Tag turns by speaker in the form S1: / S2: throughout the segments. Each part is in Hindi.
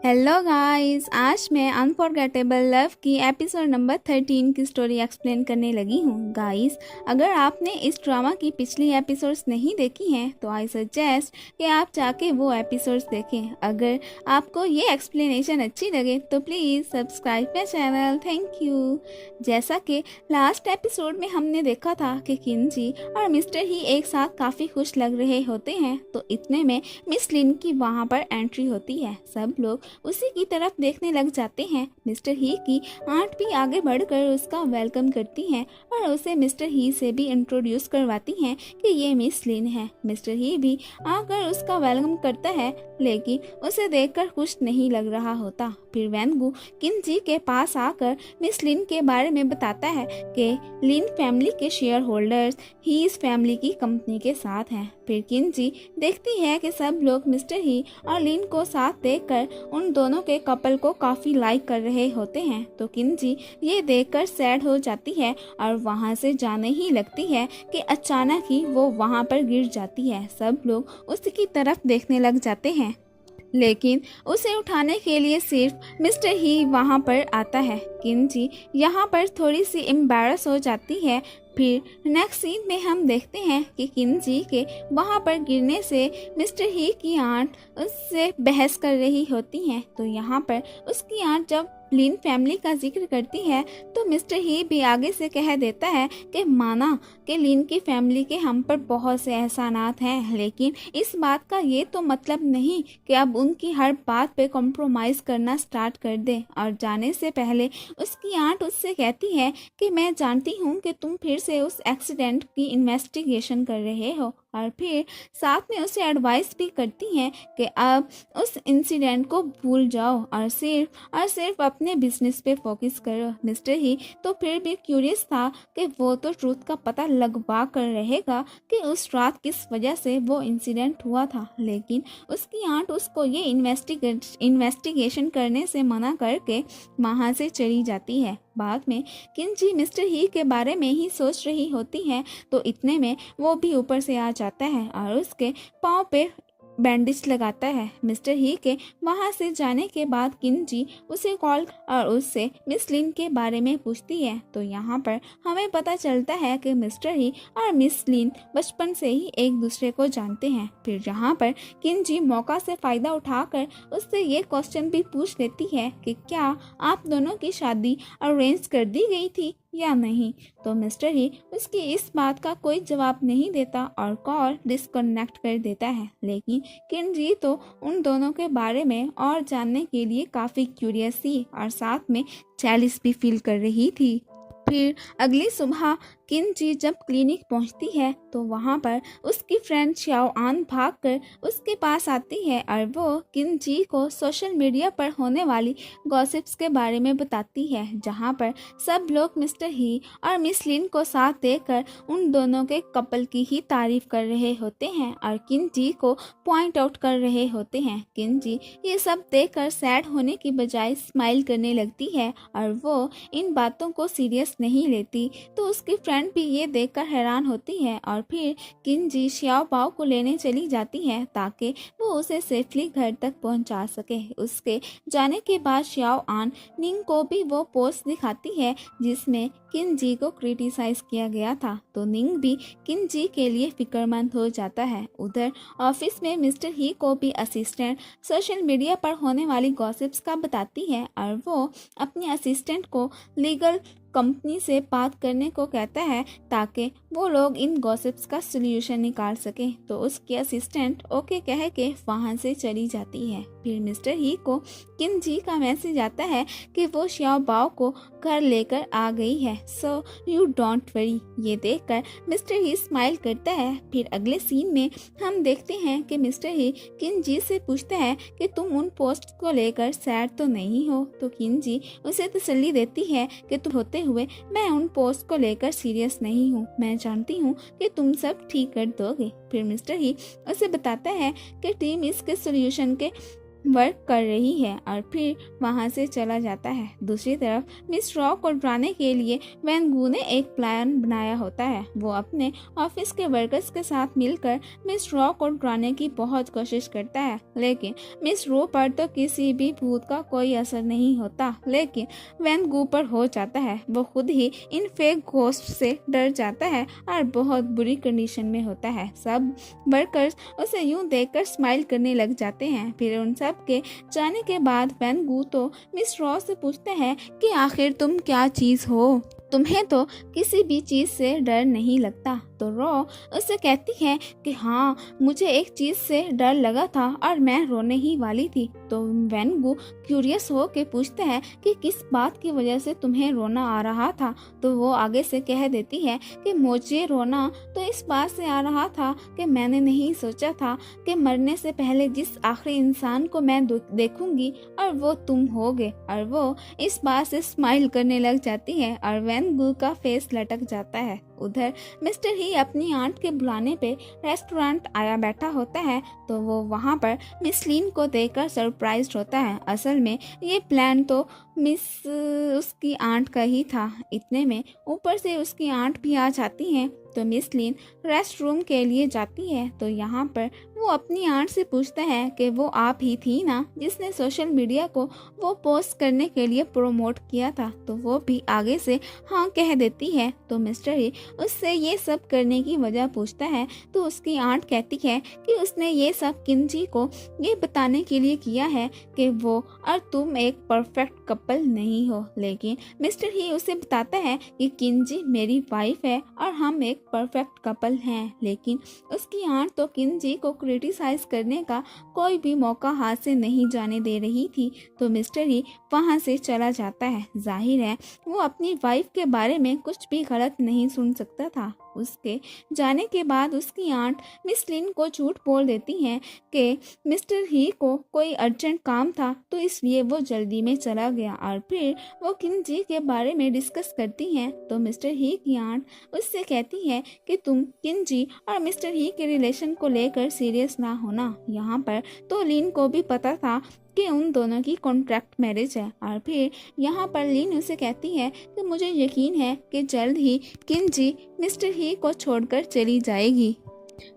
S1: हेलो गाइस, आज मैं अनफॉरगेटेबल लव की एपिसोड नंबर 13 की स्टोरी एक्सप्लेन करने लगी हूँ। गाइस, अगर आपने इस ड्रामा की पिछली एपिसोड्स नहीं देखी हैं तो आई सजेस्ट कि आप जाके वो एपिसोड्स देखें। अगर आपको ये एक्सप्लेनेशन अच्छी लगे तो please subscribe my channel. Thank you. जैसा कि लास्ट एपिसोड में हमने देखा था कि किंजी और मिस्टर ही एक साथ काफ़ी खुश लग रहे होते हैं, तो इतने में मिस लिन की वहाँ पर एंट्री होती है। सब लोग उसी की तरफ देखने लग जाते हैं। मिस्टर ही की आंट भी आगे बढ़कर उसका वेलकम करती हैं और उसे मिस्टर ही से भी इंट्रोड्यूस करवाती हैं कि ये मिस लिन है। मिस्टर ही भी आकर उसका वेलकम करता है, लेकिन उसे देखकर खुश नहीं लग रहा होता। फिर वेनगू किंजी के पास आकर मिस लिन के बारे में बताता है कि लिन फैमिली के शेयर होल्डर्स ही इस फैमिली की कंपनी के साथ हैं। फिर किंजी देखती है कि सब लोग मिस्टर ही और लिन को साथ देखकर उन दोनों के कपल को काफ़ी लाइक कर रहे होते हैं, तो किंजी ये देखकर सैड हो जाती है और वहाँ से जाने ही लगती है कि अचानक ही वो वहाँ पर गिर जाती है। सब लोग उसकी तरफ देखने लग जाते हैं, लेकिन उसे उठाने के लिए सिर्फ मिस्टर ही वहाँ पर आता है। किंजी यहाँ पर थोड़ी सी एम्बैरस हो जाती है। फिर नेक्स्ट सीन में हम देखते हैं कि किंजी के वहाँ पर गिरने से मिस्टर ही की आंट उससे बहस कर रही होती हैं। तो यहाँ पर उसकी आंट जब लिन फैमिली का जिक्र करती है तो मिस्टर ही भी आगे से कह देता है कि माना कि लिन की फैमिली के हम पर बहुत से एहसानात हैं, लेकिन इस बात का ये तो मतलब नहीं कि अब उनकी हर बात पे कॉम्प्रोमाइज़ करना स्टार्ट कर दे। और जाने से पहले उसकी आंट उससे कहती है कि मैं जानती हूँ कि तुम फिर से उस एक्सीडेंट की इन्वेस्टिगेशन कर रहे हो, और फिर साथ में उसे एडवाइस भी करती हैं कि अब उस इंसिडेंट को भूल जाओ और सिर्फ अपने बिजनेस पे फोकस करो। मिस्टर ही तो फिर भी क्यूरियस था कि वो तो ट्रूथ का पता लगवा कर रहेगा कि उस रात किस वजह से वो इंसिडेंट हुआ था, लेकिन उसकी आंट उसको ये इन्वेस्टिगेशन करने से मना करके वहाँ से चली जाती है। बाद में किंजी मिस्टर ही के बारे में ही सोच रही होती है, तो इतने में वो भी ऊपर से आ जाता है और उसके पाँव पे बैंडेज लगाता है। मिस्टर ही के वहाँ से जाने के बाद किंजी उसे कॉल और उससे मिस लिन के बारे में पूछती है। तो यहाँ पर हमें पता चलता है कि मिस्टर ही और मिस लिन बचपन से ही एक दूसरे को जानते हैं। फिर यहाँ पर किंजी मौका से फ़ायदा उठाकर उससे ये क्वेश्चन भी पूछ लेती है कि क्या आप दोनों की शादी अरेंज कर दी गई थी या नहीं। तो मिस्टर ही उसकी इस बात का कोई जवाब नहीं देता और कॉल डिस्कनेक्ट कर देता है, लेकिन किंजी तो उन दोनों के बारे में और जानने के लिए काफ़ी क्यूरियस थी और साथ में जेलस भी फील कर रही थी। फिर अगली सुबह किंजी जब क्लिनिक पहुंचती है तो वहां पर उसकी फ्रेंड श्याओ आन भागकर उसके पास आती है और वो किंजी को सोशल मीडिया पर होने वाली गॉसिप्स के बारे में बताती है, जहां पर सब लोग मिस्टर ही और मिस लिन को साथ देखकर उन दोनों के कपल की ही तारीफ कर रहे होते हैं और किंजी को पॉइंट आउट कर रहे होते हैं। किंजी ये सब देखकर सैड होने की बजाय स्माइल करने लगती है और वो इन बातों को सीरियस नहीं लेती। तो उसकी फ्रेंड भी ये देखकर हैरान होती है और फिर किंजी श्याओ बाओ को लेने चली जाती है ताकि वो उसे सेफली घर तक पहुंचा सके। उसके जाने के बाद श्याओ आन निंग को भी वो पोस्ट दिखाती है जिसमें किंजी को क्रिटिसाइज किया गया था, तो निंग भी किंजी के लिए फिक्रमंद हो जाता है। उधर ऑफिस में मिस्टर ही को भी असिस्टेंट सोशल मीडिया पर होने वाली गॉसिप्स का बताती है और वो अपने असिस्टेंट को लीगल कंपनी से बात करने को कहता है ताकि वो लोग इन गॉसिप्स का सल्यूशन निकाल सके। तो उसके असिस्टेंट ओके कह के वहाँ से चली जाती है। फिर मिस्टर ही को किंजी का मैसेज आता है कि वो श्याओ बाओ को घर लेकर आ गई है, सो यू डोंट वरी। ये देखकर मिस्टर ही स्माइल करता है। फिर अगले सीन में हम देखते हैं कि मिस्टर ही किंजी से पूछता है कि तुम उन पोस्ट को लेकर सैड तो नहीं हो। तो किंजी उसे तसल्ली देती है कि तुम होते हुए मैं उन पोस्ट को लेकर सीरियस नहीं हूँ, मैं जानती हूँ कि तुम सब ठीक कर दोगे। फिर मिस्टर ही उसे बताता है कि टीम इसके सॉल्यूशन के वर्क कर रही है और फिर वहाँ से चला जाता है। दूसरी तरफ मिस रॉ को डराने के लिए वैन गू ने एक प्लान बनाया होता है। वो अपने ऑफिस के वर्कर्स के साथ मिलकर मिस रॉ को डराने की बहुत कोशिश करता है, लेकिन मिस रॉ पर तो किसी भी भूत का कोई असर नहीं होता, लेकिन वैन गू पर हो जाता है। वो खुद ही इन फेक घोस्ट से डर जाता है और बहुत बुरी कंडीशन में होता है। सब वर्कर्स उसे यूं देखकर स्माइल करने लग जाते हैं। फिर उन सब के जाने के बाद वैन गू तो मिस रॉ से पूछते हैं कि आखिर तुम क्या चीज़ हो, तुम्हें तो किसी भी चीज़ से डर नहीं लगता। तो रॉ उससे कहती है कि हाँ, मुझे एक चीज़ से डर लगा था और मैं रोने ही वाली थी। तो वैन गू क्यूरियस हो के पूछते हैं कि किस बात की वजह से तुम्हें रोना आ रहा था। तो वो आगे से कह देती है कि मुझे रोना तो इस बात से आ रहा था कि मैंने नहीं सोचा था कि मरने से पहले जिस आखिरी इंसान को मैं देखूंगी और वो तुम होगे। और वो इस बात से स्माइल करने लग जाती है और वैन गू का फेस लटक जाता है। उधर मिस्टर ही अपनी आंट के बुलाने पे रेस्टोरेंट आया बैठा होता है। तो वो वहाँ पर मिस लिन को देखकर सरप्राइज्ड होता है। असल में ये प्लान तो मिस उसकी आंट का ही था। इतने में ऊपर से उसकी आंट भी आ जाती है। तो मिस लिन रेस्ट रूम के लिए जाती है। तो यहाँ पर वो अपनी आंट से पूछता है कि वो आप ही थी ना जिसने सोशल मीडिया को वो पोस्ट करने के लिए प्रमोट किया था। तो वो भी आगे से हाँ कह देती है। तो मिस्टर ही उससे ये सब करने की वजह पूछता है। तो उसकी आंट कहती है कि उसने ये सब किंजी को ये बताने के लिए किया है कि वो और तुम एक परफेक्ट कपल नहीं हो। लेकिन मिस्टर ही उसे बताता है कि किंजी मेरी वाइफ है और हम एक परफेक्ट कपल हैं। लेकिन उसकी आंट तो किंजी को क्रिटिसाइज करने का कोई भी मौका हाथ से नहीं जाने दे रही थी। तो मिस्टर ही वहाँ से चला जाता है। जाहिर है वो अपनी वाइफ के बारे में कुछ भी गलत नहीं सुन सकता था। उसके जाने के बाद उसकी आंट मिस लिन को झूठ बोल देती हैं कि मिस्टर ही को कोई अर्जेंट काम था तो इसलिए वो जल्दी में चला गया। और फिर वो किंजी के बारे में डिस्कस करती हैं। तो मिस्टर ही की आंट उससे कहती है कि तुम किंजी और मिस्टर ही के रिलेशन को लेकर सीरियस ना होना। यहाँ पर तो लिन को भी पता था कि उन दोनों की कॉन्ट्रैक्ट मैरिज है। और फिर यहाँ पर लिन उसे कहती है कि मुझे यकीन है कि जल्द ही किंजी मिस्टर ही को छोड़कर चली जाएगी।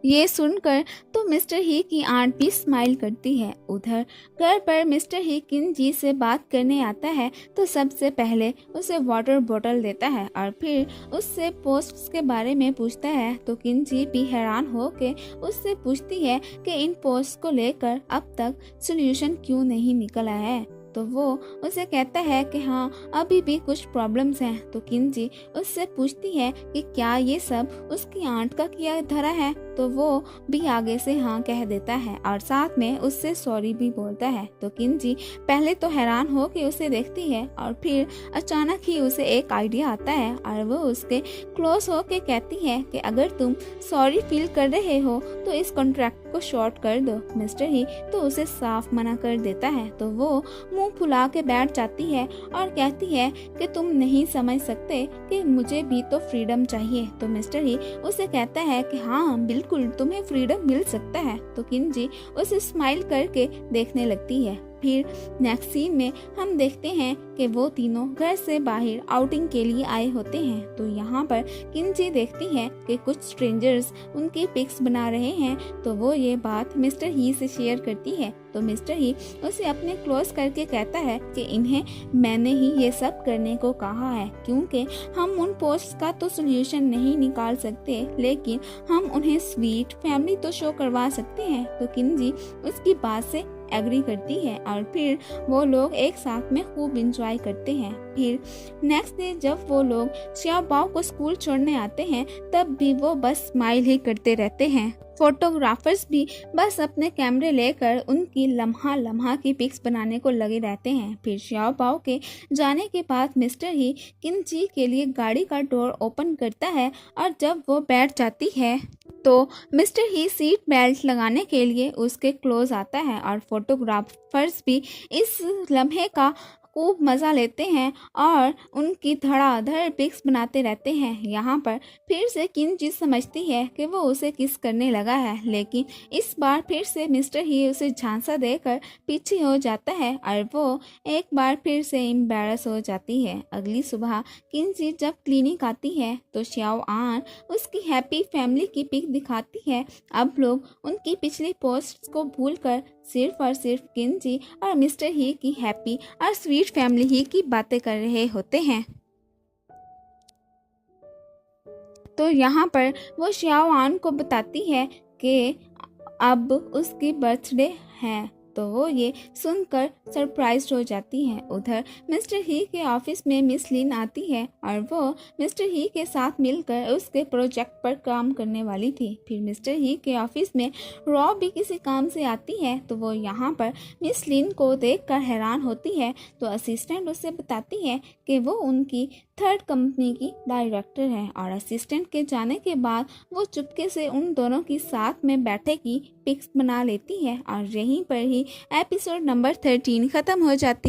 S1: ये सुनकर तो मिस्टर ही की आंट भी स्माइल करती है। उधर घर पर मिस्टर ही किंजी से बात करने आता है। तो सबसे पहले उसे वाटर बोतल देता है और फिर उससे पोस्ट्स के बारे में पूछता है। तो किंजी भी हैरान हो के उससे पूछती है कि इन पोस्ट को लेकर अब तक सोल्यूशन क्यों नहीं निकला है। तो वो उसे कहता है कि हाँ, अभी भी कुछ प्रॉब्लम्स हैं। तो किंजी उससे पूछती है कि क्या ये सब उसकी आंट का किया धरा है। तो वो भी आगे से हाँ कह देता है और साथ में उससे सॉरी भी बोलता है। तो किंजी पहले तो हैरान हो के उसे देखती है और फिर अचानक ही उसे एक आइडिया आता है और वो उसके क्लोज हो के कहती है कि अगर तुम सॉरी फील कर रहे हो तो इस कॉन्ट्रैक्ट को शॉर्ट कर दो। मिस्टर ही तो उसे साफ मना कर देता है। तो वो मुंह फुला के बैठ जाती है और कहती है कि तुम नहीं समझ सकते कि मुझे भी तो फ्रीडम चाहिए। तो मिस्टर ही उसे कहता है कि हाँ बिल्कुल, तुम्हें फ्रीडम मिल सकता है। तो किंजी उसे स्माइल करके देखने लगती है। फिर नेक्स्ट सीन में हम देखते हैं कि वो तीनों घर से बाहर आउटिंग के लिए आए होते हैं। तो यहाँ पर किंजी देखती है कि कुछ स्ट्रेंजर्स उनके पिक्स बना रहे हैं। तो वो ये बात मिस्टर ही से शेयर करती है। तो मिस्टर ही उसे अपने क्लोज करके कहता है कि इन्हें मैंने ही ये सब करने को कहा है, क्योंकि हम उन पोस्ट का तो सोल्यूशन नहीं निकाल सकते, लेकिन हम उन्हें स्वीट फैमिली तो शो करवा सकते हैं। तो किंजी उसकी बात से एग्री करती है और फिर वो लोग एक साथ में खूब एंजॉय करते हैं। फिर नेक्स्ट डे जब वो लोग xiaobao को स्कूल छोड़ने आते हैं तब भी वो बस स्माइल ही करते रहते हैं। फोटोग्राफर्स भी बस अपने कैमरे लेकर उनकी लम्हा लम्हा की पिक्स बनाने को लगे रहते हैं। फिर xiaobao के जाने के बाद मिस्टर ही किंजी के लिए गाड़ी का डोर ओपन करता है और जब वो बैठ जाती है तो मिस्टर ही सीट बेल्ट लगाने के लिए उसके क्लोज आता है और फोटोग्राफर्स भी इस लम्हे का खूब मज़ा लेते हैं और उनकी धड़ाधड़ पिक्स बनाते रहते हैं। यहाँ पर फिर से किंजी समझती है कि वो उसे किस करने लगा है, लेकिन इस बार फिर से मिस्टर ही उसे झांसा देकर पीछे हो जाता है और वो एक बार फिर से एम्बैरस हो जाती है। अगली सुबह किंजी जब क्लिनिक आती है तो श्याओ आन उसकी हैप्पी फैमिली की पिक दिखाती है। अब लोग उनकी पिछली पोस्ट को भूलकर सिर्फ और सिर्फ किंजी और मिस्टर ही की हैप्पी और स्वीट फैमिली ही की बातें कर रहे होते हैं। तो यहाँ पर वो श्याओ आन को बताती है कि अब उसकी बर्थडे है, तो वो ये सुनकर सरप्राइज्ड हो जाती है। उधर मिस्टर ही के ऑफिस में मिस लिन आती है और वो मिस्टर ही के साथ मिलकर उसके प्रोजेक्ट पर काम करने वाली थी। फिर मिस्टर ही के ऑफिस में रॉ भी किसी काम से आती है, तो वो यहाँ पर मिस लिन को देखकर हैरान होती है। तो असिस्टेंट उसे बताती है कि वो उनकी थर्ड कंपनी की डायरेक्टर है और असिस्टेंट के जाने के बाद वो चुपके से उन दोनों की साथ में बैठे की पिक्स बना लेती है और यहीं पर ही एपिसोड नंबर 13 ख़त्म हो जाती है।